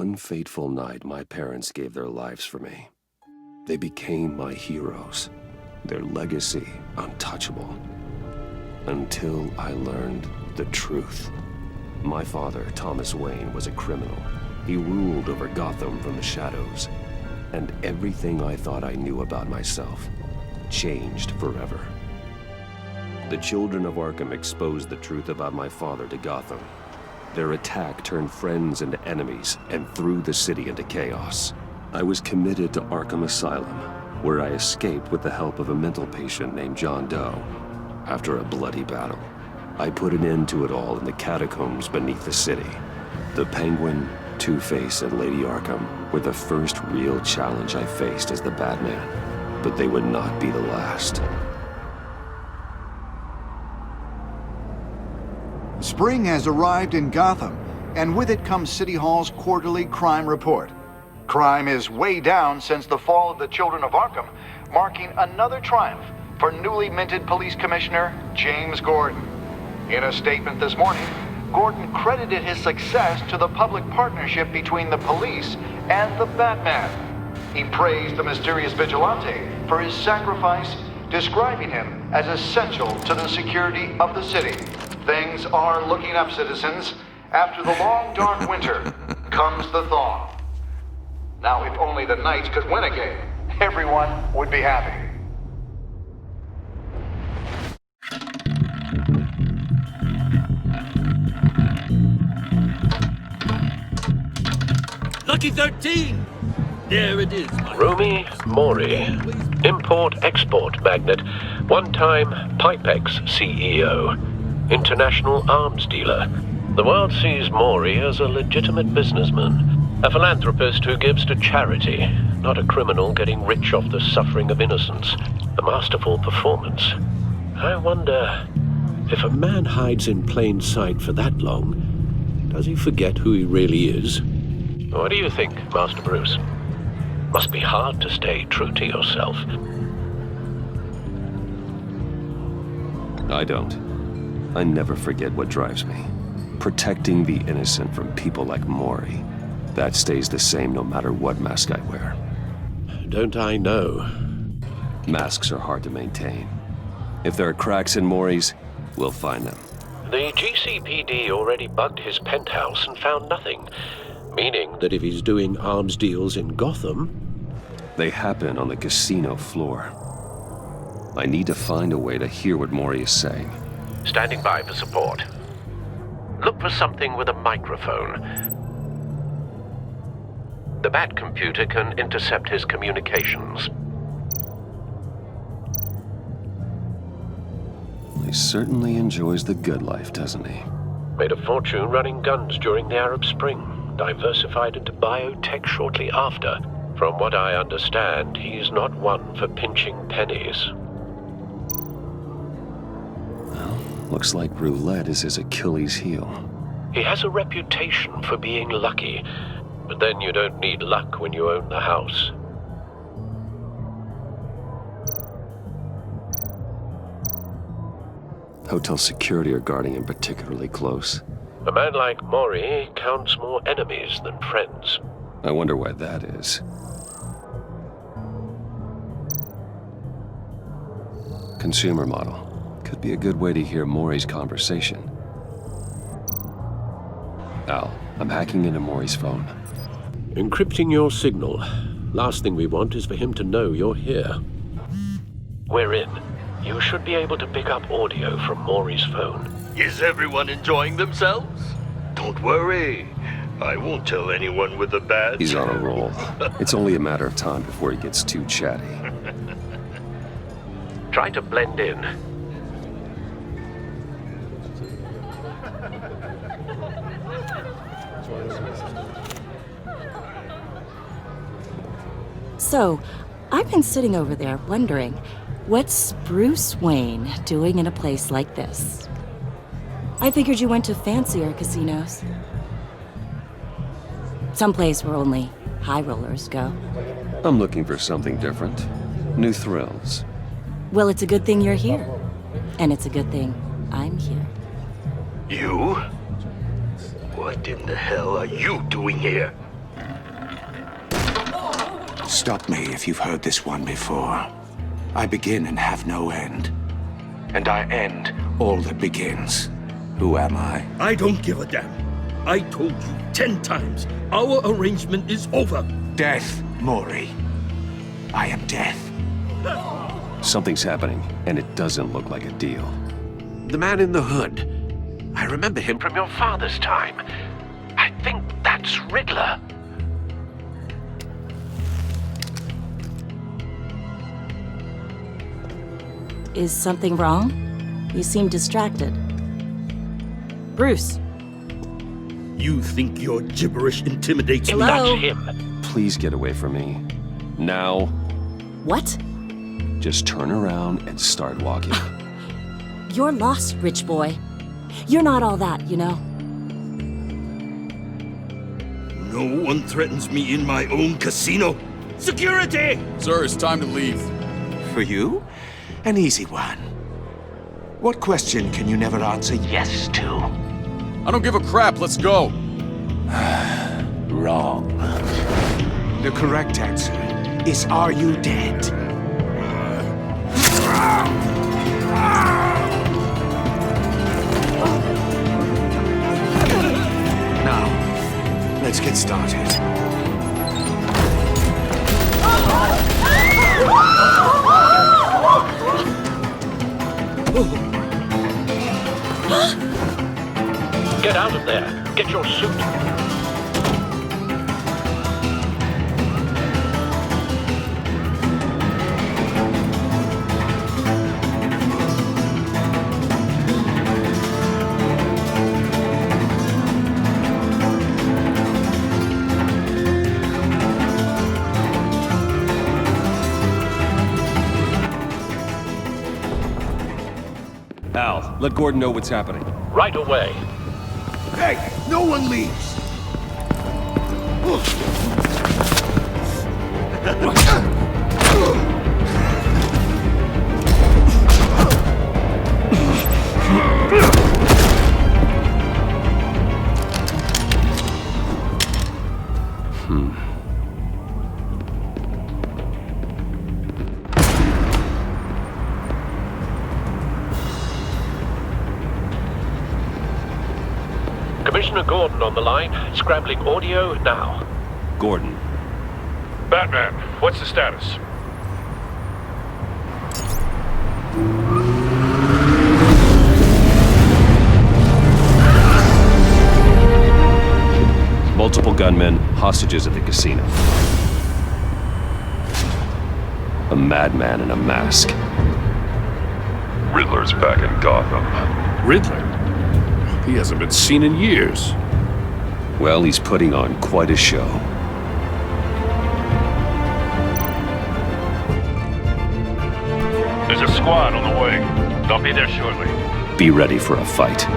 one fateful night, my parents gave their lives for me. They became my heroes, their legacy untouchable. Until I learned the truth. My father, Thomas Wayne, was a criminal. He ruled over Gotham from the shadows. And everything I thought I knew about myself changed forever. The children of Arkham exposed the truth about my father to Gotham. Their attack turned friends into enemies and threw the city into chaos. I was committed to Arkham Asylum, where I escaped with the help of a mental patient named John Doe. After a bloody battle, I put an end to it all in the catacombs beneath the city. The Penguin, Two-Face, and Lady Arkham were the first real challenge I faced as the Batman, but they would not be the last. Spring has arrived in Gotham, and with it comes City Hall's quarterly crime report. Crime is way down since the fall of the Children of Arkham, marking another triumph for newly minted Police Commissioner James Gordon. In a statement this morning, Gordon credited his success to the public partnership between the police and the Batman. He praised the mysterious vigilante for his sacrifice, describing him as essential to the security of the city. Things are looking up, citizens. After the long, dark winter comes the thaw. Now, if only the Knights could win a game, everyone would be happy. Lucky 13! There it is, my Rumi Mori, import-export magnate, one-time Pipex CEO, international arms dealer. The world sees Mori as a legitimate businessman, a philanthropist who gives to charity, not a criminal getting rich off the suffering of innocence. A masterful performance. I wonder, if a man hides in plain sight for that long, does he forget who he really is? What do you think, Master Bruce? Must be hard to stay true to yourself. I don't. I never forget what drives me. Protecting the innocent from people like Mori. That stays the same no matter what mask I wear. Don't I know? Masks are hard to maintain. If there are cracks in Mori's, we'll find them. The GCPD already bugged his penthouse and found nothing. Meaning that if he's doing arms deals in Gotham... They happen on the casino floor. I need to find a way to hear what Mori is saying. Standing by for support. Look for something with a microphone. The Bat computer can intercept his communications. He certainly enjoys the good life, doesn't he? Made a fortune running guns during the Arab Spring. Diversified into biotech shortly after. From what I understand, he's not one for pinching pennies. Well, looks like roulette is his Achilles heel. He has a reputation for being lucky, but then you don't need luck when you own the house. Hotel security are guarding him particularly close. A man like Mori counts more enemies than friends. I wonder why that is. Consumer model. Could be a good way to hear Mori's conversation. Al, I'm hacking into Mori's phone. Encrypting your signal. Last thing we want is for him to know you're here. We're in. You should be able to pick up audio from Mori's phone. Is everyone enjoying themselves? Don't worry. I won't tell anyone with a badge. He's on a roll. It's only a matter of time before he gets too chatty. Try to blend in. So, I've been sitting over there wondering, what's Bruce Wayne doing in a place like this? I figured you went to fancier casinos. Someplace where only high rollers go. I'm looking for something different. New thrills. Well, it's a good thing you're here. And it's a good thing I'm here. You? What in the hell are you doing here? Stop me if you've heard this one before. I begin and have no end. And I end all that begins. Who am I? I don't give a damn. I told you 10 times. Our arrangement is over. Death, Maury. I am death. Something's happening, and it doesn't look like a deal. The man in the hood. I remember him from your father's time. I think that's Riddler. Is something wrong? You seem distracted. Bruce. You think your gibberish intimidates me? Hello? That's him. Please get away from me. Now, What? just turn around and start walking. You're lost, rich boy. You're not all that, you know. No one threatens me in my own casino. Security! Sir, it's time to leave. For you? An easy one. What question can you never answer yes to? I don't give a crap, let's go. Wrong. The correct answer is, are you dead? Now, let's get started. Get out of there. Get your suit. Al, let Gordon know what's happening. Right away. Hey, no one leaves! Commissioner Gordon on the line. Scrambling audio now. Gordon, Batman, what's the status? multiple gunmen, hostages at the casino. A madman in a mask. Riddler's back in Gotham. Riddler? He hasn't been seen in years. Well, he's putting on quite a show. There's a squad on the way. They'll be there shortly. Be ready for a fight.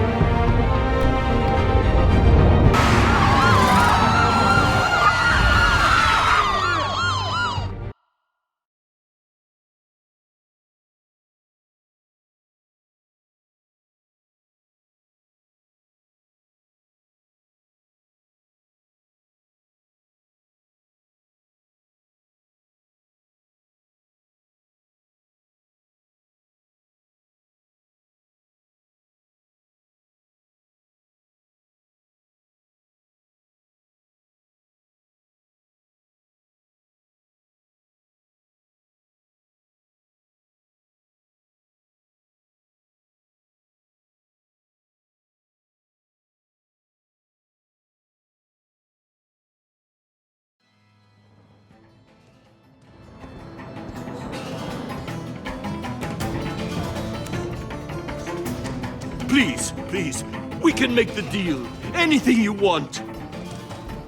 Please, we can make the deal. Anything you want.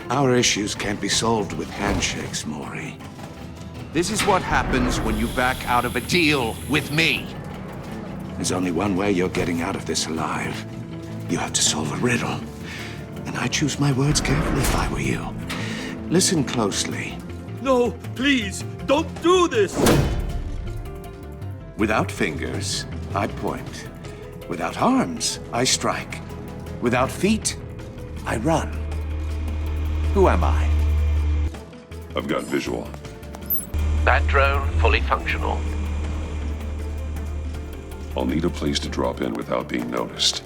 Our issues can't be solved with handshakes, Maury. This is what happens when you back out of a deal with me. There's only one way you're getting out of this alive. You have to solve a riddle. And I choose my words carefully if I were you. Listen closely. No, please, don't do this. Without fingers, I point. Without arms, I strike. Without feet, I run. Who am I? I've got visual. Bat drone fully functional. I'll need a place to drop in without being noticed.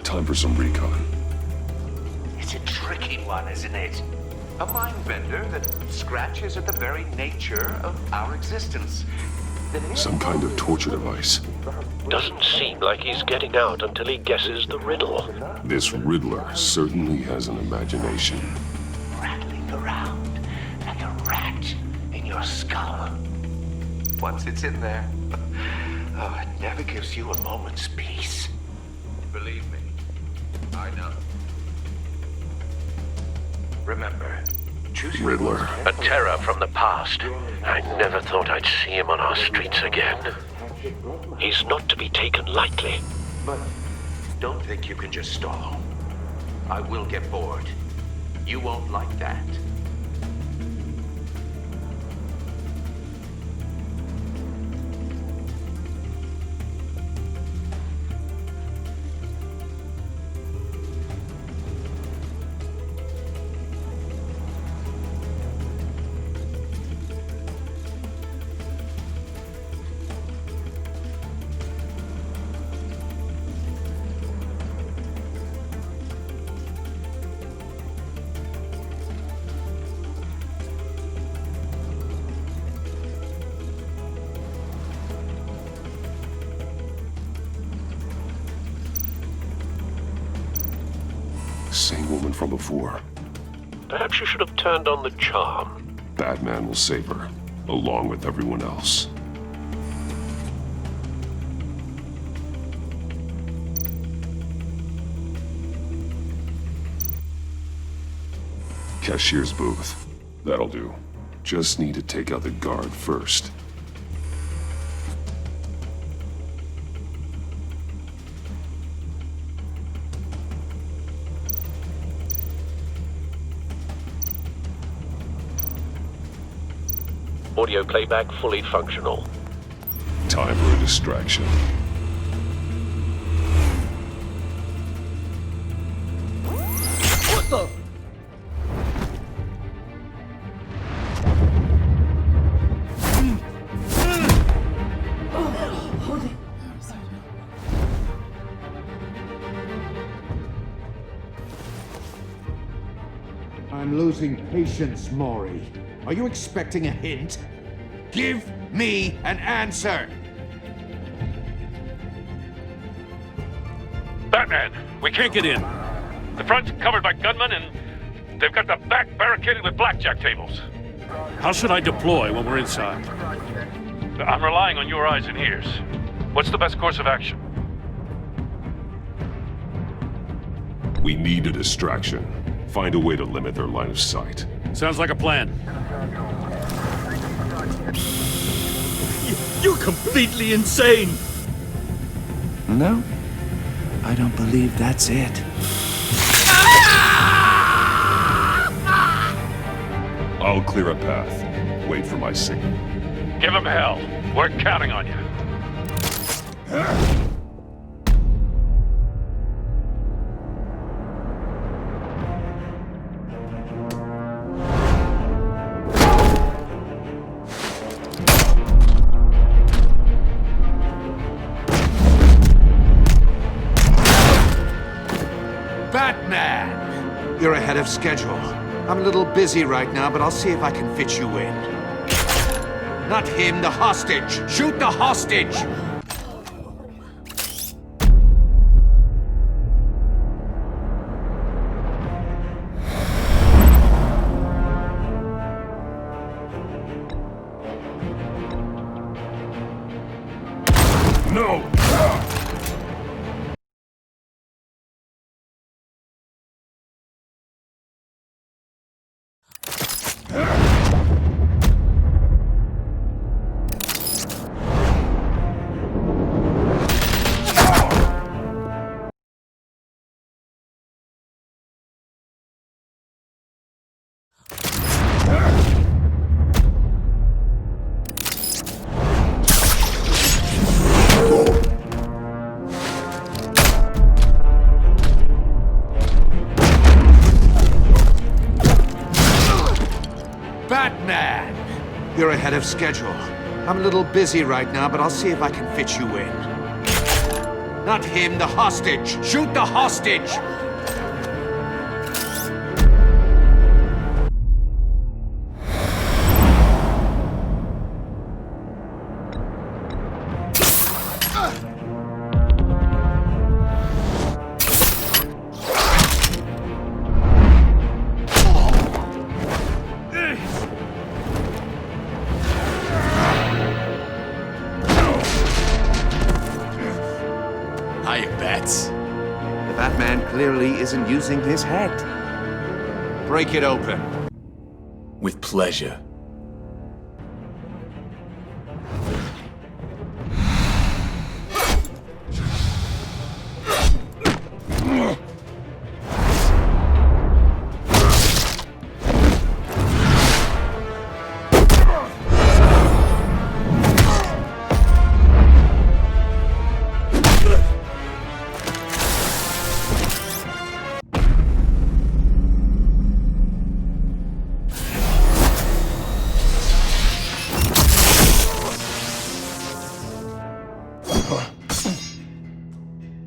Time for some recon. It's a tricky one, isn't it? A mind bender that scratches at the very nature of our existence. Some kind of torture device. Doesn't seem like he's getting out until he guesses the riddle. This Riddler certainly has an imagination. Rattling around like a rat in your skull. Once it's in there, oh, it never gives you a moment's peace. Believe me, I know. Remember, choose your Riddler. A terror from the past. I never thought I'd see him on our streets again. He's not to be taken lightly. But don't think you can just stall. I will get bored. You won't like that. Same woman from before. Perhaps you should have turned on the charm. Batman will save her, along with everyone else. Cashier's booth. That'll do. Just need to take out the guard first. Audio playback fully functional. Time for a distraction. What the? I'm losing patience, Maury. Are you expecting a hint? Give me an answer! Batman, we can't get in. The front's covered by gunmen, and they've got the back barricaded with blackjack tables. How should I deploy when we're inside? I'm relying on your eyes and ears. What's the best course of action? We need a distraction. Find a way to limit their line of sight. Sounds like a plan. You're completely insane! No, I don't believe that's it. I'll clear a path. Wait for my signal. Give them hell. We're counting on you. Batman! You're ahead of schedule. I'm a little busy right now, but I'll see if I can fit you in. Not him, the hostage! Shoot the hostage! No! ahead of schedule. I'm a little busy right now, but I'll see if I can fit you in. Not him, the hostage! Shoot the hostage! The Batman clearly isn't using his head. Break it open. With pleasure.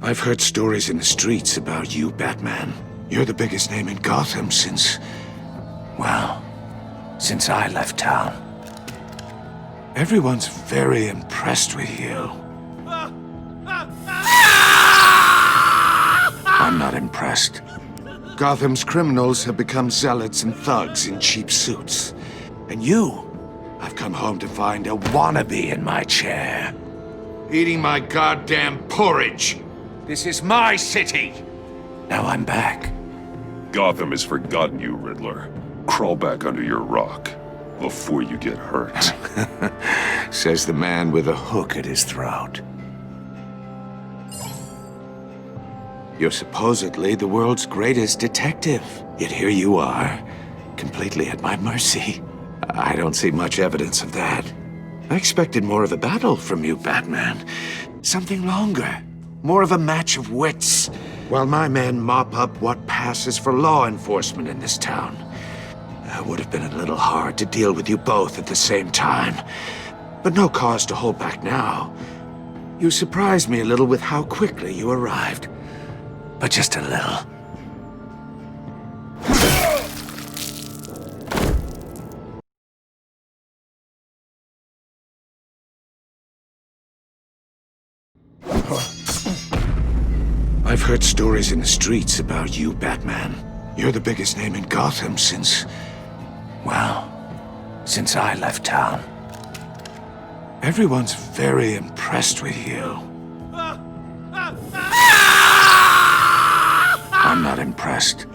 I've heard stories in the streets about you, Batman. You're the biggest name in Gotham since... well, since I left town. Everyone's very impressed with you. I'm not impressed. Gotham's criminals have become zealots and thugs in cheap suits. And you, I've come home to find a wannabe in my chair. Eating my goddamn porridge. This is my city! Now I'm back. Gotham has forgotten you, Riddler. Crawl back under your rock before you get hurt. Says the man with a hook at his throat. You're supposedly the world's greatest detective. Yet here you are, completely at my mercy. I don't see much evidence of that. I expected more of a battle from you, Batman. Something longer. More of a match of wits, while my men mop up what passes for law enforcement in this town. It would have been a little hard to deal with you both at the same time. But no cause to hold back now. You surprised me a little with how quickly you arrived. But just a little. I've heard stories in the streets about you, Batman. You're the biggest name in Gotham since... well, since I left town. Everyone's very impressed with you. I'm not impressed.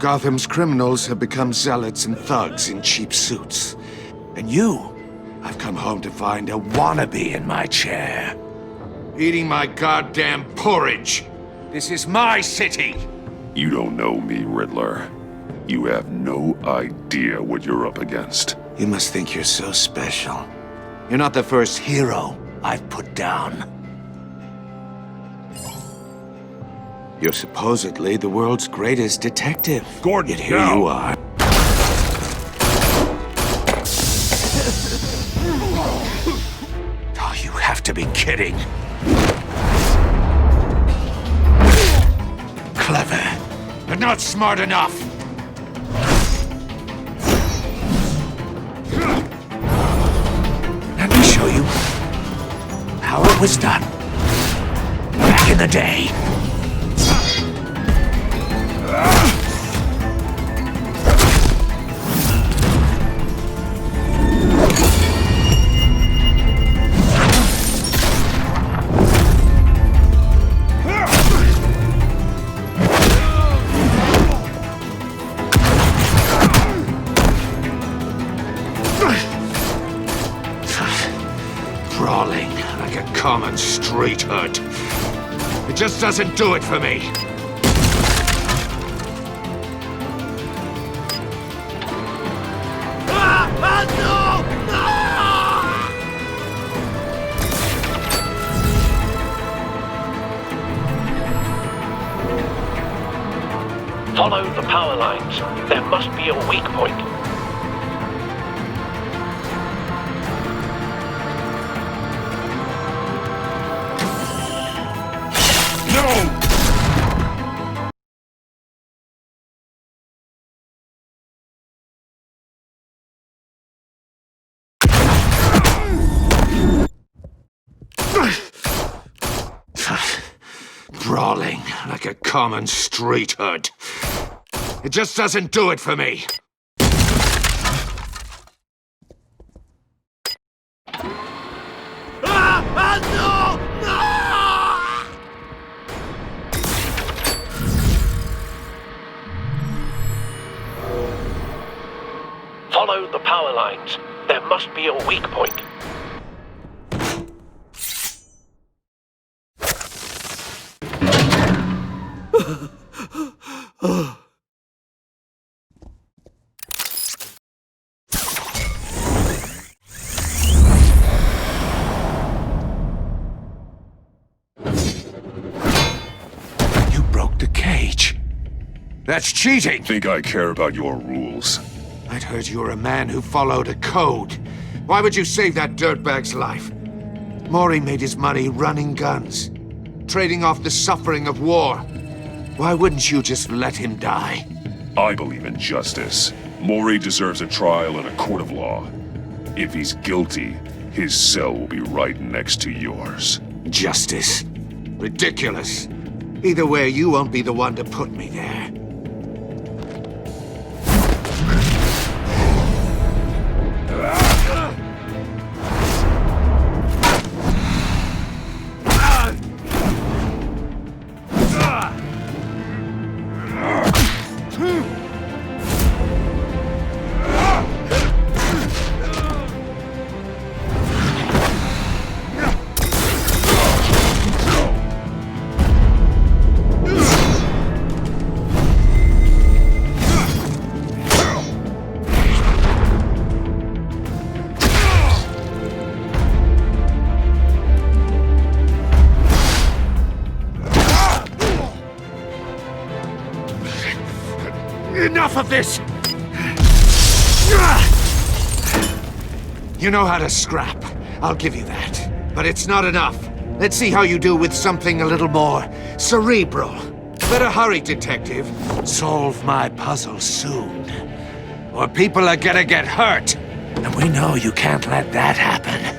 Gotham's criminals have become zealots and thugs in cheap suits. And you, I've come home to find a wannabe in my chair. Eating my goddamn porridge. This is my city! You don't know me, Riddler. You have no idea what you're up against. You must think you're so special. You're not the first hero I've put down. You're supposedly the world's greatest detective. Gordon, yet here now. you are. Oh, you have to be kidding. Clever, but not smart enough. Let me show you how it was done back in the day. Brawling like a common street hood. It just doesn't do it for me. Follow the power lines. There must be a weak point. Brawling like a common street hood. It just doesn't do it for me. Follow the power lines. There must be a weak point. You broke the cage. That's cheating! Think I care about your rules? I'd heard you were a man who followed a code. Why would you save that dirtbag's life? Maury made his money running guns, trading off the suffering of war. Why wouldn't you just let him die? I believe in justice. Maury deserves a trial in a court of law. If he's guilty, his cell will be right next to yours. Justice? Ridiculous. Either way, you won't be the one to put me there. Enough of this! You know how to scrap. I'll give you that. But it's not enough. Let's see how you do with something a little more cerebral. Better hurry, detective. Solve my puzzle soon. Or people are gonna get hurt. And we know you can't let that happen.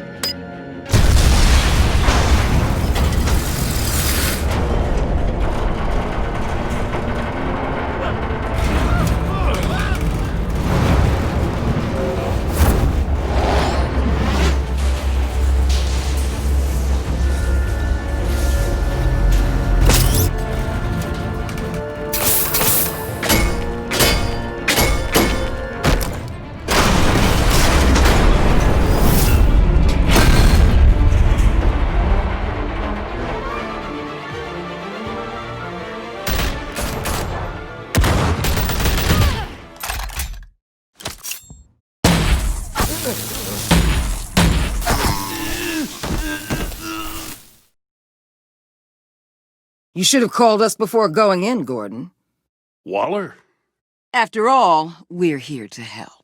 You should have called us before going in, Gordon. Waller? After all, we're here to help.